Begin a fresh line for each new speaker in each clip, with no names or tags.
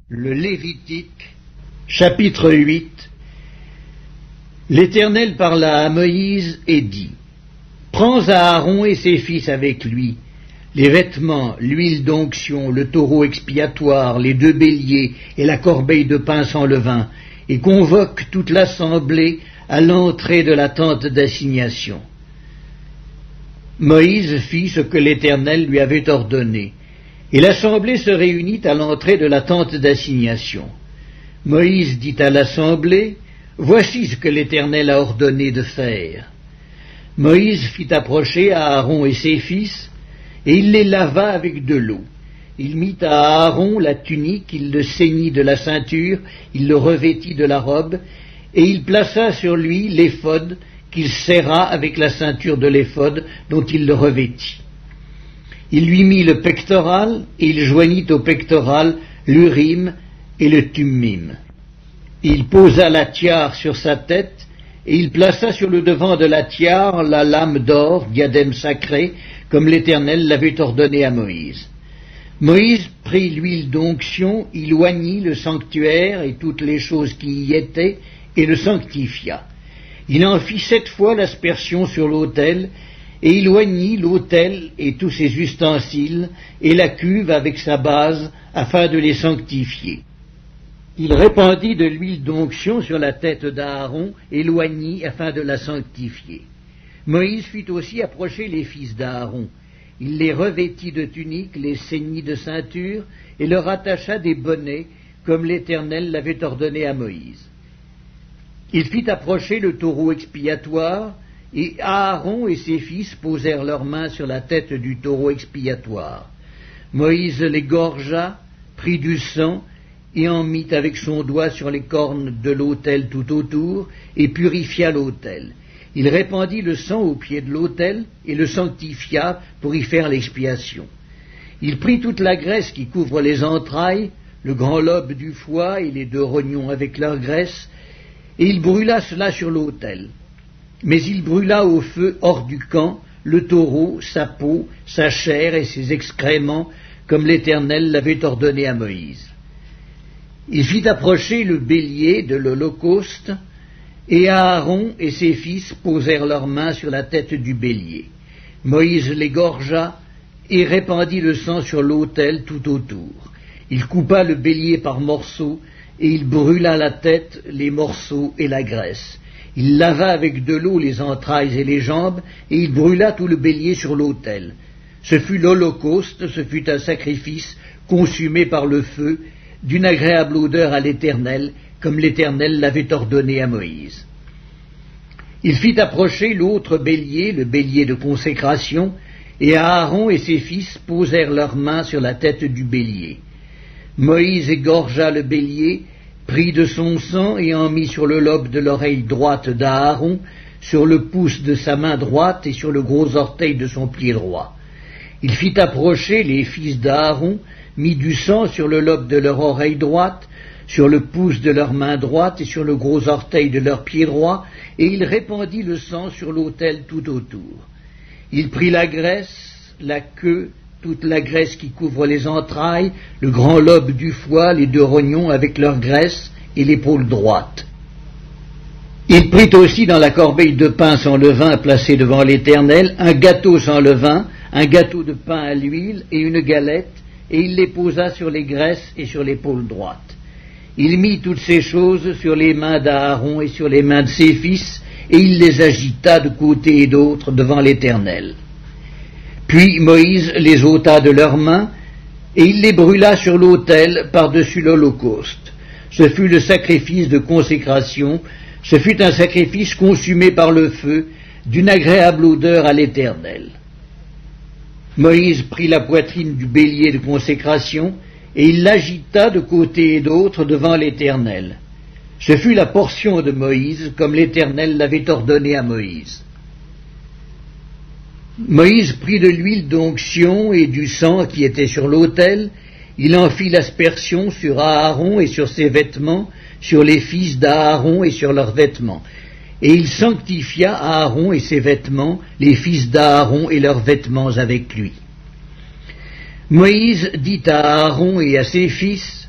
Le Lévitique, chapitre 8. L'Éternel parla à Moïse et dit: Prends Aaron et ses fils avec lui, les vêtements, l'huile d'onction, le taureau expiatoire, les 2 béliers et la corbeille de pain sans levain, et convoque toute l'assemblée à l'entrée de la tente d'assignation. Moïse fit ce que l'Éternel lui avait ordonné, et l'assemblée se réunit à l'entrée de la tente d'assignation. Moïse dit à l'assemblée: Voici ce que l'Éternel a ordonné de faire. Moïse fit approcher Aaron et ses fils, et il les lava avec de l'eau. Il mit à Aaron la tunique, il le ceignit de la ceinture, il le revêtit de la robe, et il plaça sur lui l'éphod qu'il serra avec la ceinture de l'éphod dont il le revêtit. Il lui mit le pectoral, et il joignit au pectoral l'Urim et le Thummim. Il posa la tiare sur sa tête, et il plaça sur le devant de la tiare la lame d'or, diadème sacré, comme l'Éternel l'avait ordonné à Moïse. Moïse prit l'huile d'onction, il oignit le sanctuaire et toutes les choses qui y étaient, et le sanctifia. Il en fit 7 fois l'aspersion sur l'autel, et il oignit l'autel et tous ses ustensiles, et la cuve avec sa base, afin de les sanctifier. Il répandit de l'huile d'onction sur la tête d'Aaron, et l'oignit afin de la sanctifier. Moïse fit aussi approcher les fils d'Aaron. Il les revêtit de tuniques, les ceignit de ceinture, et leur attacha des bonnets, comme l'Éternel l'avait ordonné à Moïse. Il fit approcher le taureau expiatoire, et Aaron et ses fils posèrent leurs mains sur la tête du taureau expiatoire. Moïse l'égorgea, prit du sang, et en mit avec son doigt sur les cornes de l'autel tout autour, et purifia l'autel. Il répandit le sang au pied de l'autel, et le sanctifia pour y faire l'expiation. Il prit toute la graisse qui couvre les entrailles, le grand lobe du foie et les 2 rognons avec leur graisse, et il brûla cela sur l'autel. Mais il brûla au feu hors du camp le taureau, sa peau, sa chair et ses excréments, comme l'Éternel l'avait ordonné à Moïse. Il fit approcher le bélier de l'holocauste, et Aaron et ses fils posèrent leurs mains sur la tête du bélier. Moïse l'égorgea et répandit le sang sur l'autel tout autour. Il coupa le bélier par morceaux, et il brûla la tête, les morceaux et la graisse. Il lava avec de l'eau les entrailles et les jambes, et il brûla tout le bélier sur l'autel. Ce fut l'holocauste, ce fut un sacrifice consumé par le feu, d'une agréable odeur à l'Éternel, comme l'Éternel l'avait ordonné à Moïse. Il fit approcher l'autre bélier, le bélier de consécration, et Aaron et ses fils posèrent leurs mains sur la tête du bélier. Moïse égorgea le bélier, prit de son sang et en mit sur le lobe de l'oreille droite d'Aaron, sur le pouce de sa main droite et sur le gros orteil de son pied droit. Il fit approcher les fils d'Aaron, mit du sang sur le lobe de leur oreille droite, sur le pouce de leur main droite et sur le gros orteil de leur pied droit, et il répandit le sang sur l'autel tout autour. Il prit la graisse, la queue, toute la graisse qui couvre les entrailles, le grand lobe du foie, les 2 rognons avec leur graisse et l'épaule droite. Il prit aussi dans la corbeille de pain sans levain placée devant l'Éternel un gâteau sans levain, un gâteau de pain à l'huile et une galette, et il les posa sur les graisses et sur l'épaule droite. Il mit toutes ces choses sur les mains d'Aaron et sur les mains de ses fils, et il les agita de côté et d'autre devant l'Éternel. Puis Moïse les ôta de leurs mains, et il les brûla sur l'autel par-dessus l'holocauste. Ce fut le sacrifice de consécration, ce fut un sacrifice consumé par le feu, d'une agréable odeur à l'Éternel. Moïse prit la poitrine du bélier de consécration, et il l'agita de côté et d'autre devant l'Éternel. Ce fut la portion de Moïse, comme l'Éternel l'avait ordonné à Moïse. Moïse prit de l'huile d'onction et du sang qui était sur l'autel, il en fit l'aspersion sur Aaron et sur ses vêtements, sur les fils d'Aaron et sur leurs vêtements. Et il sanctifia Aaron et ses vêtements, les fils d'Aaron et leurs vêtements avec lui. Moïse dit à Aaron et à ses fils: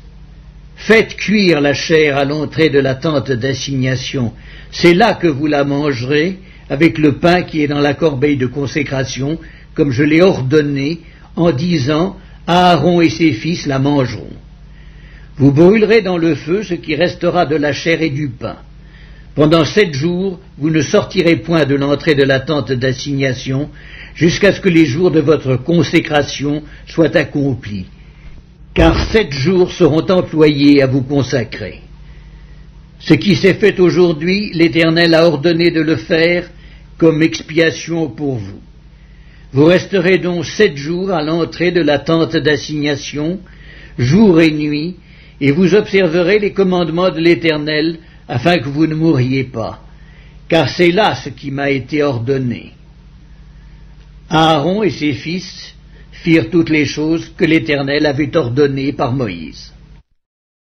Faites cuire la chair à l'entrée de la tente d'assignation. C'est là que vous la mangerez, avec le pain qui est dans la corbeille de consécration, comme je l'ai ordonné, en disant, Aaron et ses fils la mangeront. Vous brûlerez dans le feu ce qui restera de la chair et du pain. Pendant 7 jours, vous ne sortirez point de l'entrée de la tente d'assignation, jusqu'à ce que les jours de votre consécration soient accomplis. Car 7 jours seront employés à vous consacrer. Ce qui s'est fait aujourd'hui, l'Éternel a ordonné de le faire comme expiation pour vous. Vous resterez donc 7 jours à l'entrée de la tente d'assignation, jour et nuit, et vous observerez les commandements de l'Éternel, afin que vous ne mouriez pas, car c'est là ce qui m'a été ordonné. Aaron et ses fils firent toutes les choses que l'Éternel avait ordonnées par Moïse.